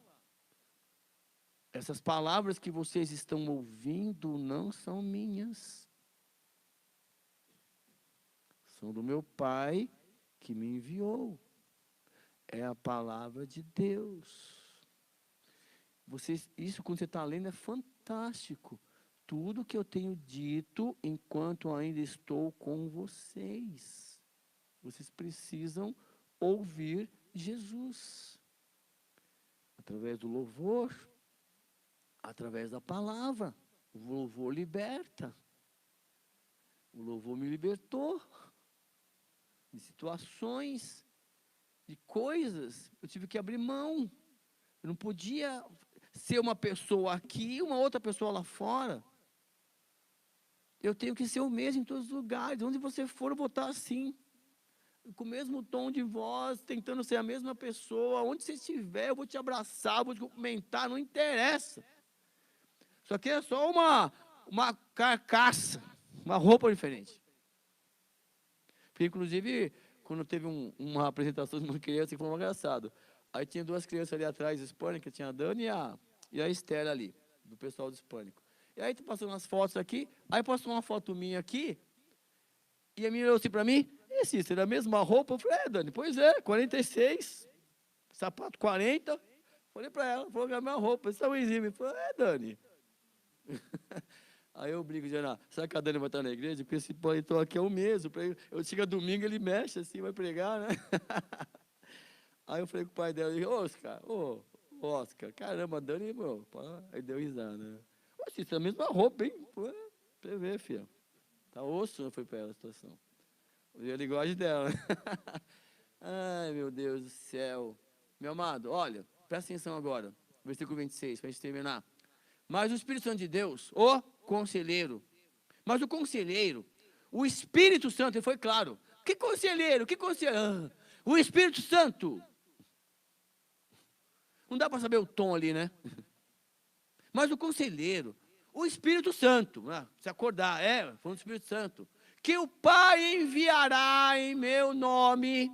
Essas palavras que vocês estão ouvindo não são minhas. São do meu Pai que me enviou. É a palavra de Deus. Isso quando você está lendo é fantástico. Tudo que eu tenho dito enquanto ainda estou com vocês. Vocês precisam ouvir Jesus. Através do louvor, através da palavra. O louvor liberta. O louvor me libertou de situações, de coisas. Eu tive que abrir mão. Eu não podia ser uma pessoa aqui e uma outra pessoa lá fora. Eu tenho que ser o mesmo em todos os lugares. Onde você for, eu vou estar assim. Com o mesmo tom de voz, tentando ser a mesma pessoa. Onde você estiver, eu vou te abraçar, vou te cumprimentar, não interessa. Isso aqui é só uma carcaça, uma roupa diferente. Porque, inclusive, quando teve uma apresentação de uma criança, foi engraçado. Aí tinha 2 crianças ali atrás, hispânicas, tinha a Dani e a Estela ali, do pessoal do hispânico. E aí, tu passando umas fotos aqui, aí passou uma foto minha aqui, e a menina olhou assim para mim, Cícero, é a mesma roupa? Eu falei, Dani, pois é, 46, sapato 40. Falei para ela, falou que é a mesma roupa, esse tamanhozinho. Eu falei, Dani. Aí eu brigo, Gerard, será que a Dani vai estar na igreja? Porque esse paletó aqui é o mesmo. Eu chego domingo, ele mexe assim, vai pregar, né? Aí eu falei com o pai dela, Oscar, caramba, a Dani, meu, aí deu risada, né? Oxe, isso é a mesma roupa, hein? Pô, você vê, filho. Tá osso, foi para ela a situação. Ele gosta dela. Ai, meu Deus do céu. Meu amado, olha, presta atenção agora. Versículo 26, para a gente terminar. Mas o Espírito Santo de Deus, o conselheiro. Mas o conselheiro, o Espírito Santo, ele foi claro. Que conselheiro? Que conselheiro? O Espírito Santo. Não dá para saber o tom ali, né? Mas o conselheiro, o Espírito Santo, se acordar, foi o Espírito Santo, que o Pai enviará em meu nome,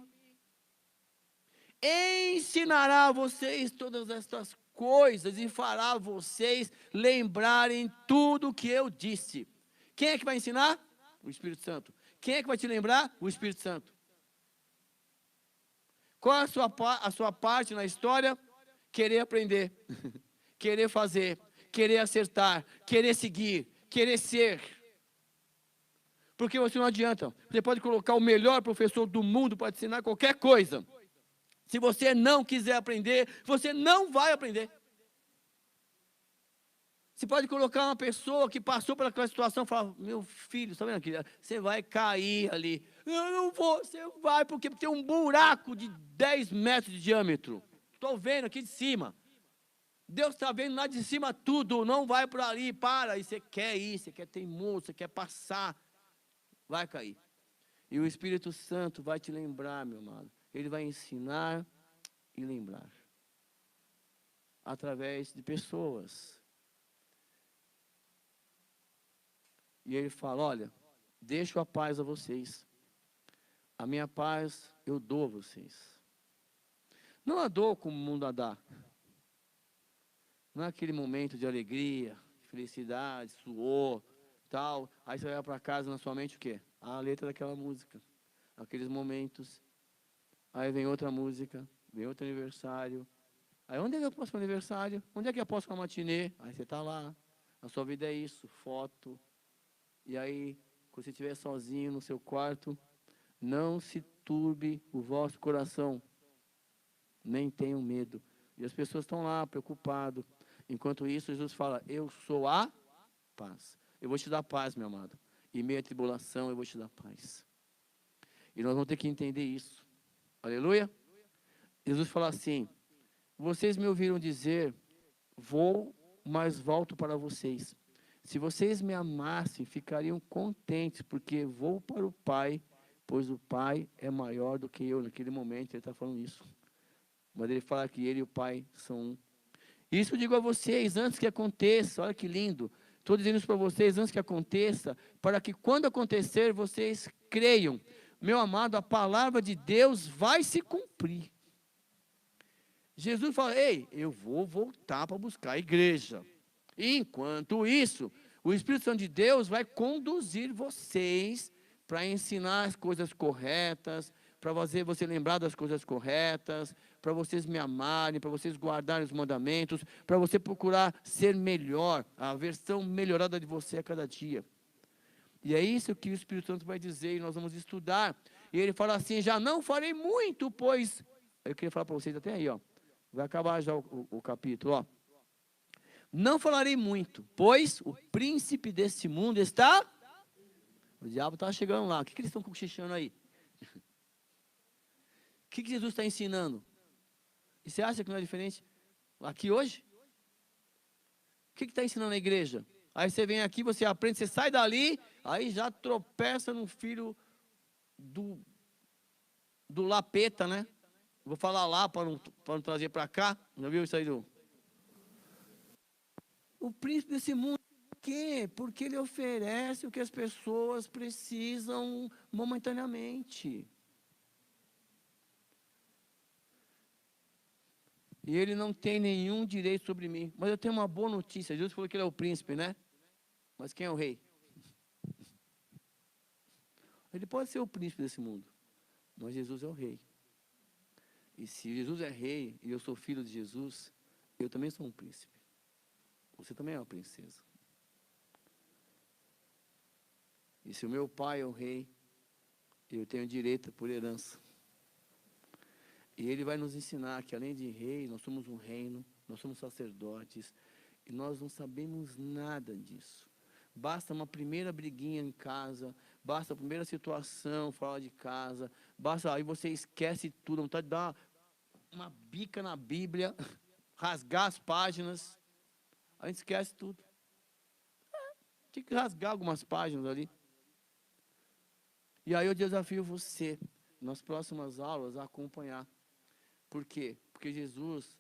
ensinará a vocês todas estas coisas e fará vocês lembrarem tudo o que eu disse. Quem é que vai ensinar? O Espírito Santo. Quem é que vai te lembrar? O Espírito Santo. Qual é a sua parte na história? Querer aprender, querer fazer, querer acertar, querer seguir, querer ser. Porque você não adianta. Você pode colocar o melhor professor do mundo para te ensinar qualquer coisa. Se você não quiser aprender, você não vai aprender. Você pode colocar uma pessoa que passou por aquela situação e falar, meu filho, está vendo aqui? Você vai cair ali. Eu não vou, você vai, porque tem um buraco de 10 metros de diâmetro. Estou vendo aqui de cima. Deus está vendo lá de cima tudo. Não vai por ali, para. E você quer ir, você quer teimoso, você quer passar. Vai cair. E o Espírito Santo vai te lembrar, meu amado. Ele vai ensinar e lembrar. Através de pessoas. E ele fala, olha, deixo a paz a vocês. A minha paz eu dou a vocês. Não a dou como o mundo a dá. Não é aquele momento de alegria, felicidade, suor, tal. Aí você vai para casa na sua mente o quê? A letra daquela música. Aqueles momentos. Aí vem outra música, vem outro aniversário. Aí onde é que eu posso para o aniversário? Onde é que eu posso para a matinê? Aí você está lá. A sua vida é isso, foto. E aí, quando você estiver sozinho no seu quarto, não se turbe o vosso coração. Nem tenham medo. E as pessoas estão lá, preocupadas. Enquanto isso, Jesus fala, eu sou a paz. Eu vou te dar paz, meu amado. Em meio à tribulação, eu vou te dar paz. E nós vamos ter que entender isso. Aleluia. Jesus fala assim: vocês me ouviram dizer, vou, mas volto para vocês. Se vocês me amassem, ficariam contentes, porque vou para o Pai, pois o Pai é maior do que eu. Naquele momento ele está falando isso. Mas ele fala que ele e o Pai são um. Isso eu digo a vocês antes que aconteça. Olha que lindo. Estou dizendo isso para vocês antes que aconteça, para que quando acontecer, vocês creiam. Meu amado, a palavra de Deus vai se cumprir. Jesus fala: ei, eu vou voltar para buscar a igreja. Enquanto isso, o Espírito Santo de Deus vai conduzir vocês para ensinar as coisas corretas, para fazer você lembrar das coisas corretas, para vocês me amarem, para vocês guardarem os mandamentos, para você procurar ser melhor, a versão melhorada de você a cada dia. E é isso que o Espírito Santo vai dizer, e nós vamos estudar. E ele fala assim: já não farei muito, pois... Eu queria falar para vocês até aí, ó. Vai acabar já o capítulo, ó. Não falarei muito, pois o príncipe deste mundo está... O diabo está chegando lá. O que eles estão cochichando aí? O que Jesus está ensinando? E você acha que não é diferente aqui hoje? O que está ensinando a igreja? Aí você vem aqui, você aprende, você sai dali, aí já tropeça no filho do lapeta, né? Vou falar lá para não trazer para cá. Já viu isso aí? O príncipe desse mundo, por quê? Porque ele oferece o que as pessoas precisam momentaneamente. E ele não tem nenhum direito sobre mim. Mas eu tenho uma boa notícia. Jesus falou que ele é o príncipe, né? Mas quem é o rei? Ele pode ser o príncipe desse mundo, mas Jesus é o rei. E se Jesus é rei e eu sou filho de Jesus, eu também sou um príncipe. Você também é uma princesa. E se o meu pai é o rei, eu tenho direito por herança. E ele vai nos ensinar que além de rei, nós somos um reino, nós somos sacerdotes, e nós não sabemos nada disso. Basta uma primeira briguinha em casa, basta a primeira situação fora de casa, basta aí você esquece tudo, vontade de dar uma bica na Bíblia, rasgar as páginas, a gente esquece tudo. Tinha que rasgar algumas páginas ali. E aí eu desafio você, nas próximas aulas, a acompanhar. Por quê? Porque Jesus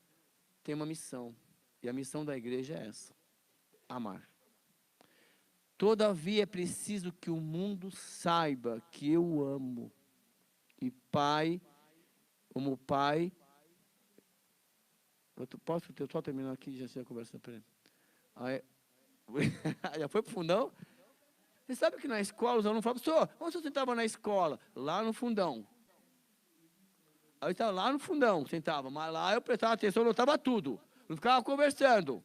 tem uma missão, e a missão da igreja é essa: amar. Todavia é preciso que o mundo saiba que eu amo. E Pai, como Pai... Posso só terminar aqui e já sei a conversa para ele? Aí, já foi para o fundão? Você sabe que na escola os alunos falam: professor, onde você sentava na escola? Lá no fundão. Aí eu estava lá no fundão, sentava, mas lá eu prestava atenção, eu notava tudo. Não ficava conversando.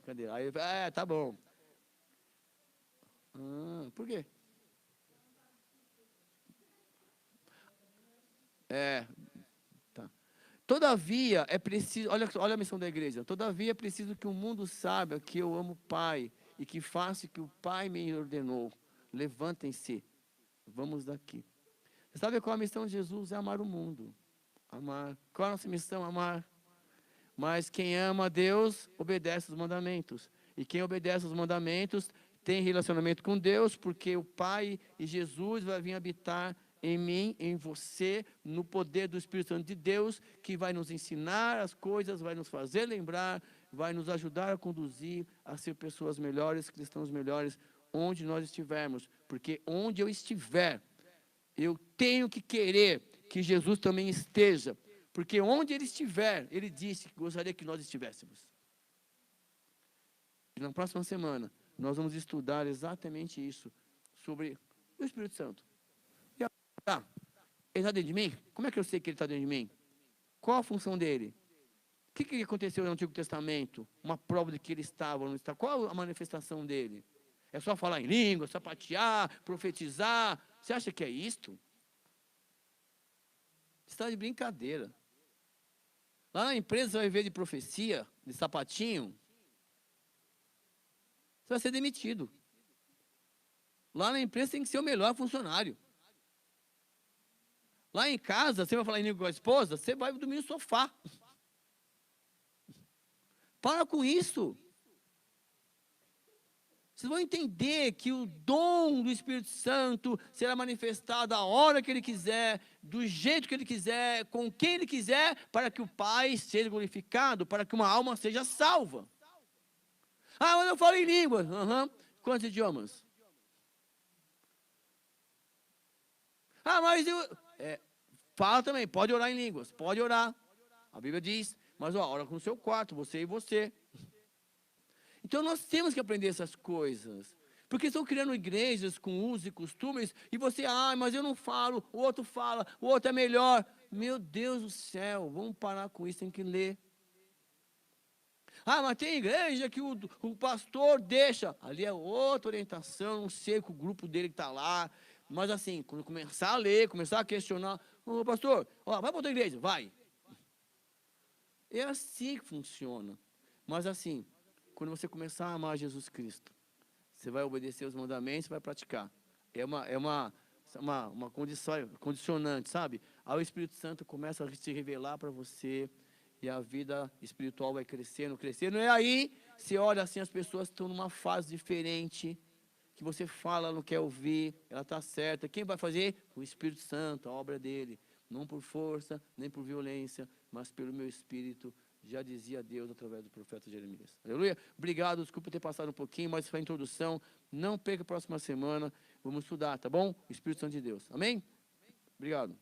Cadê? Aí, tá bom. Por quê? Tá. Todavia é preciso, olha a missão da igreja. Todavia é preciso que o mundo saiba que eu amo o Pai e que faço o que o Pai me ordenou. Levantem-se, vamos daqui. Você sabe qual a missão de Jesus? É amar o mundo. Amar. Qual a nossa missão? Amar. Mas quem ama a Deus, obedece os mandamentos. E quem obedece os mandamentos, tem relacionamento com Deus, porque o Pai e Jesus vai vir habitar em mim, em você, no poder do Espírito Santo de Deus, que vai nos ensinar as coisas, vai nos fazer lembrar, vai nos ajudar a conduzir a ser pessoas melhores, cristãos melhores, onde nós estivermos. Porque onde eu estiver, eu tenho que querer que Jesus também esteja, porque onde ele estiver, ele disse que gostaria que nós estivéssemos. E na próxima semana, nós vamos estudar exatamente isso, sobre o Espírito Santo. E ele está dentro de mim? Como é que eu sei que ele está dentro de mim? Qual a função dele? O que aconteceu no Antigo Testamento? Uma prova de que ele estava ou não estava. Qual a manifestação dele? É só falar em língua, sapatear, profetizar? Você acha que é isto? Você está de brincadeira. Lá na empresa você vai ver de profecia, de sapatinho. Você vai ser demitido. Lá na empresa tem que ser o melhor funcionário. Lá em casa, você vai falar em língua com a esposa, você vai dormir no sofá. Para com isso. Vocês vão entender que o dom do Espírito Santo será manifestado a hora que Ele quiser, do jeito que Ele quiser, com quem Ele quiser, para que o Pai seja glorificado, para que uma alma seja salva. Ah, mas eu falo em línguas. Uhum. Quantos idiomas? Ah, mas eu... fala também, pode orar em línguas, pode orar. A Bíblia diz, mas ó, ora com o seu quarto, você e você. Então nós temos que aprender essas coisas. Porque estão criando igrejas com usos e costumes, e você, mas eu não falo, o outro fala, o outro é melhor. Meu Deus do céu, vamos parar com isso, tem que ler. Ah, mas tem igreja que o pastor deixa. Ali é outra orientação, não sei que o grupo dele que está lá. Mas assim, quando começar a ler, começar a questionar, ô pastor, vai para outra igreja, vai. É assim que funciona. Mas assim, quando você começar a amar Jesus Cristo, você vai obedecer os mandamentos e vai praticar. É uma condição, condicionante, sabe? Aí o Espírito Santo começa a se revelar para você e a vida espiritual vai crescendo, crescendo. E aí, você olha assim, as pessoas estão numa fase diferente, que você fala, ela não quer ouvir, ela está certa. Quem vai fazer? O Espírito Santo, a obra dele. Não por força, nem por violência, mas pelo meu Espírito, já dizia Deus através do profeta Jeremias. Aleluia. Obrigado, desculpa ter passado um pouquinho, mas foi a introdução. Não perca a próxima semana, vamos estudar, tá bom? O Espírito Santo de Deus. Amém? Obrigado.